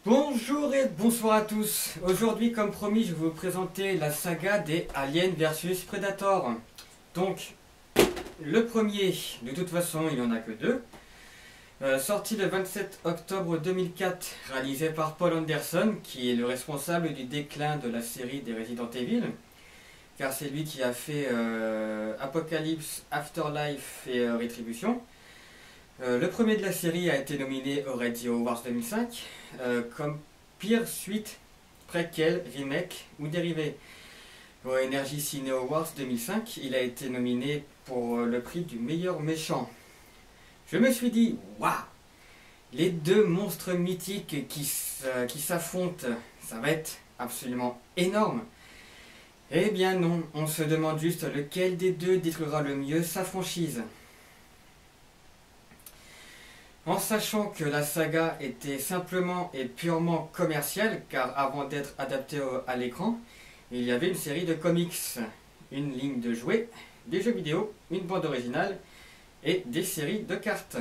Bonjour et bonsoir à tous. Aujourd'hui, comme promis, je vais vous présenter la saga des Aliens versus Predator. Donc, le premier, de toute façon, il n'y en a que deux. Sorti le 27 octobre 2004, réalisé par Paul Anderson, qui est le responsable du déclin de la série des Resident Evil, car c'est lui qui a fait Apocalypse, Afterlife et Retribution. Le premier de la série a été nominé aux Radio Awards 2005 comme pire suite, préquel, remake ou dérivé. Aux Energy Cine Awards 2005, il a été nominé pour le prix du meilleur méchant. Je me suis dit, waouh, les deux monstres mythiques qui s'affrontent, ça va être absolument énorme. Eh bien non, on se demande juste lequel des deux détruira le mieux sa franchise. En sachant que la saga était simplement et purement commerciale, car avant d'être adaptée à l'écran, il y avait une série de comics, une ligne de jouets, des jeux vidéo, une bande originale et des séries de cartes.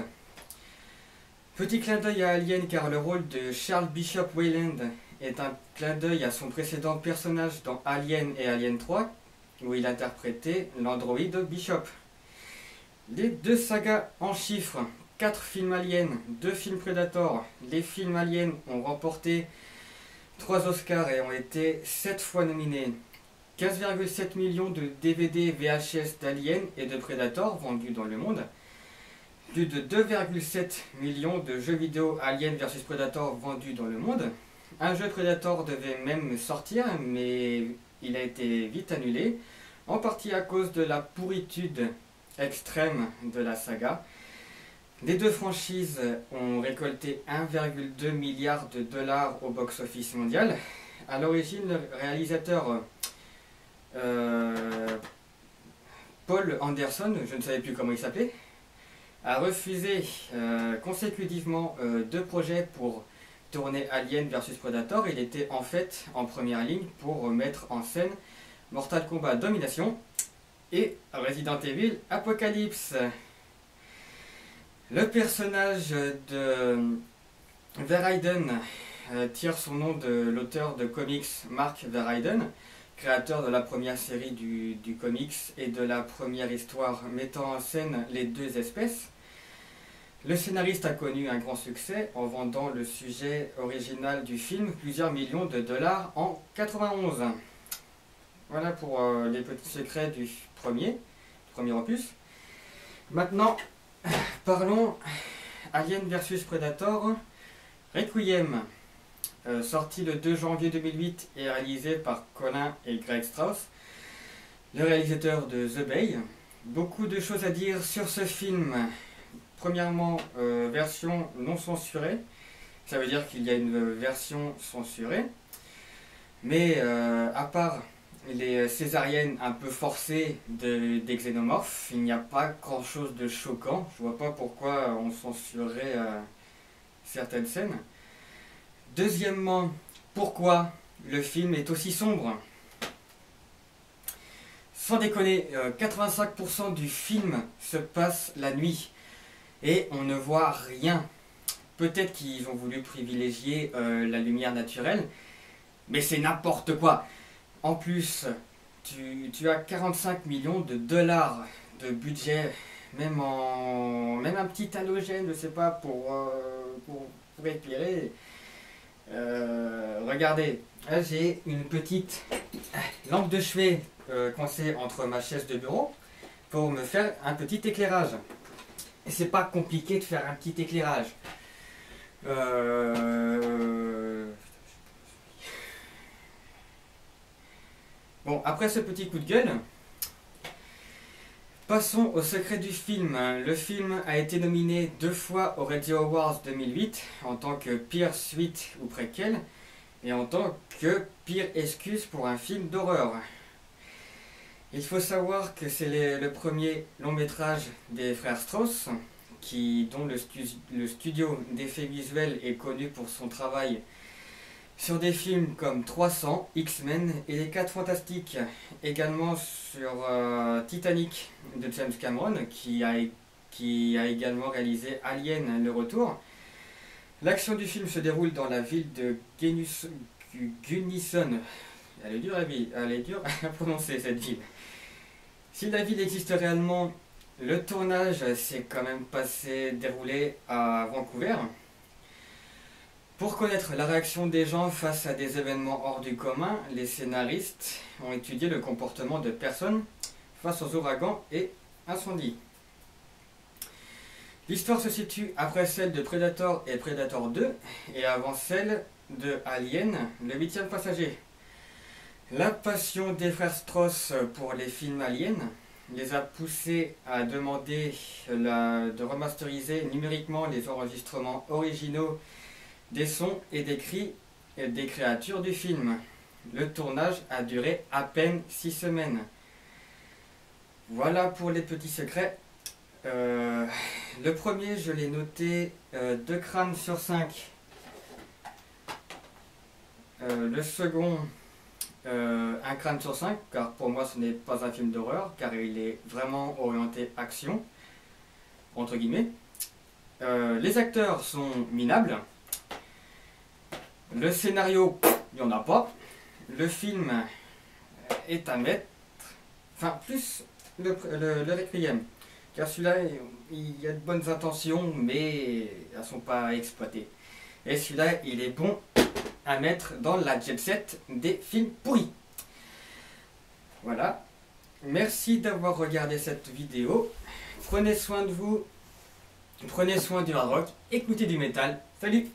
Petit clin d'œil à Alien car le rôle de Charles Bishop Weyland est un clin d'œil à son précédent personnage dans Alien et Alien 3, où il interprétait l'androïde Bishop. Les deux sagas en chiffres: 4 films Aliens, 2 films Predator. Les films Aliens ont remporté 3 Oscars et ont été 7 fois nominés. 15,7 millions de DVD VHS d'Aliens et de Predator vendus dans le monde. Plus de 2,7 millions de jeux vidéo Alien vs Predator vendus dans le monde. Un jeu Predator devait même sortir, mais il a été vite annulé, en partie à cause de la pourritude extrême de la saga. Les deux franchises ont récolté 1,2 milliard de dollars au box-office mondial. À l'origine, le réalisateur Paul Anderson, je ne savais plus comment il s'appelait, a refusé consécutivement 2 projets pour tourner Alien vs Predator. Il était en fait en première ligne pour mettre en scène Mortal Kombat Domination et Resident Evil Apocalypse. Le personnage de Verheiden tire son nom de l'auteur de comics Mark Verheiden, créateur de la première série du comics et de la première histoire mettant en scène les deux espèces. Le scénariste a connu un grand succès en vendant le sujet original du film plusieurs millions de dollars en 91. Voilà pour les petits secrets du premier opus. Maintenant, parlons Alien vs Predator Requiem, sorti le 2 janvier 2008 et réalisé par Colin et Greg Strauss, le réalisateur de The Bay. Beaucoup de choses à dire sur ce film. Premièrement, version non censurée, ça veut dire qu'il y a une version censurée, mais à part les césariennes un peu forcées des xénomorphes, il n'y a pas grand chose de choquant. Je vois pas pourquoi on censurerait certaines scènes. Deuxièmement, pourquoi le film est aussi sombre? Sans déconner, 85% du film se passe la nuit et on ne voit rien. Peut-être qu'ils ont voulu privilégier la lumière naturelle, mais c'est n'importe quoi. En plus, tu as 45 millions de dollars de budget, même un petit halogène, je sais pas, pour éclairer. Regardez, là j'ai une petite lampe de chevet coincée entre ma chaise de bureau pour me faire un petit éclairage. Et c'est pas compliqué de faire un petit éclairage. Bon, après ce petit coup de gueule, passons au secret du film. Le film a été nominé 2 fois aux Radio Awards 2008 en tant que pire suite ou préquel et en tant que pire excuse pour un film d'horreur. Il faut savoir que c'est le premier long métrage des frères Strauss, dont le studio d'effets visuels est connu pour son travail sur des films comme 300, X-Men et Les 4 Fantastiques. Également sur Titanic de James Cameron, qui a également réalisé Alien le Retour. L'action du film se déroule dans la ville de Gunnison. Elle est dure à prononcer cette ville. Si la ville existe réellement, le tournage s'est quand même déroulé à Vancouver. Pour connaître la réaction des gens face à des événements hors du commun, les scénaristes ont étudié le comportement de personnes face aux ouragans et incendies. L'histoire se situe après celle de Predator et Predator 2 et avant celle de Alien, le 8e passager. La passion des frères Strauss pour les films Alien les a poussés à demander de remasteriser numériquement les enregistrements originaux des sons et des cris des créatures du film. Le tournage a duré à peine 6 semaines. Voilà pour les petits secrets. Le premier, je l'ai noté 2 crânes sur 5. Le second, 1 crâne sur 5, car pour moi ce n'est pas un film d'horreur, car il est vraiment orienté action, entre guillemets. Les acteurs sont minables. Le scénario, il n'y en a pas. Le film est à mettre, enfin plus le Requiem, car celui-là, il y a de bonnes intentions, mais elles ne sont pas exploitées. Et celui-là, il est bon à mettre dans la jet set des films pourris. Voilà. Merci d'avoir regardé cette vidéo. Prenez soin de vous. Prenez soin du hard rock. Écoutez du métal. Salut!